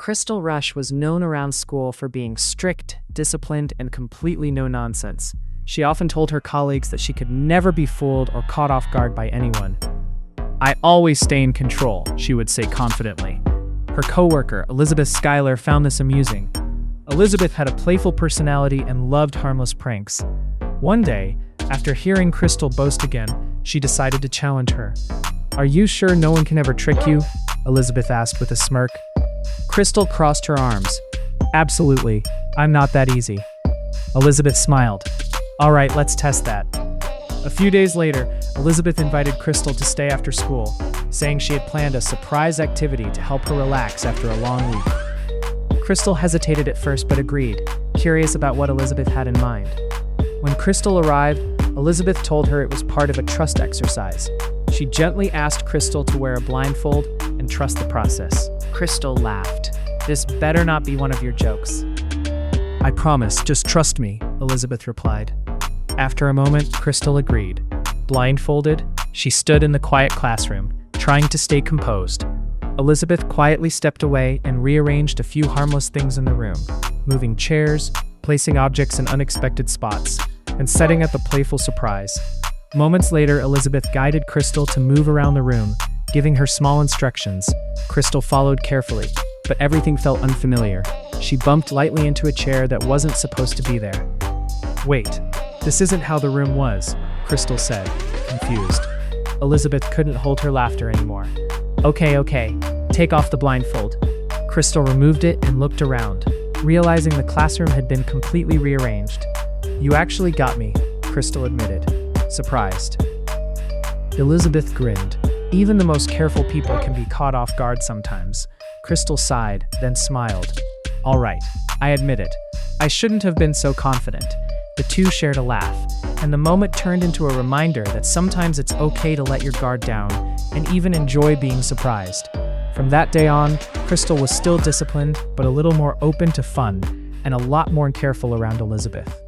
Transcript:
Crystal Rush was known around school for being strict, disciplined, and completely no-nonsense. She often told her colleagues that she could never be fooled or caught off guard by anyone. "I always stay in control," she would say confidently. Her coworker, Elizabeth Skylar, found this amusing. Elizabeth had a playful personality and loved harmless pranks. One day, after hearing Crystal boast again, she decided to challenge her. "Are you sure no one can ever trick you?" Elizabeth asked with a smirk. Crystal crossed her arms. "Absolutely, I'm not that easy." Elizabeth smiled. "All right, let's test that." A few days later, Elizabeth invited Crystal to stay after school, saying she had planned a surprise activity to help her relax after a long week. Crystal hesitated at first but agreed, curious about what Elizabeth had in mind. When Crystal arrived, Elizabeth told her it was part of a trust exercise. She gently asked Crystal to wear a blindfold and trust the process. Crystal laughed. "This better not be one of your jokes." "I promise, just trust me," Elizabeth replied. After a moment, Crystal agreed. Blindfolded, she stood in the quiet classroom, trying to stay composed. Elizabeth quietly stepped away and rearranged a few harmless things in the room, moving chairs, placing objects in unexpected spots, and setting up a playful surprise. Moments later, Elizabeth guided Crystal to move around the room, giving her small instructions. Crystal followed carefully, but everything felt unfamiliar. She bumped lightly into a chair that wasn't supposed to be there. "Wait, this isn't how the room was," Crystal said, confused. Elizabeth couldn't hold her laughter anymore. Okay, take off the blindfold." Crystal removed it and looked around, realizing the classroom had been completely rearranged. "You actually got me," Crystal admitted, surprised. Elizabeth grinned. Even the most careful people can be caught off guard sometimes. Crystal sighed, then smiled. "All right, I admit it. I shouldn't have been so confident." The two shared a laugh, and the moment turned into a reminder that sometimes it's okay to let your guard down and even enjoy being surprised. From that day on, Crystal was still disciplined, but a little more open to fun and a lot more careful around Elizabeth.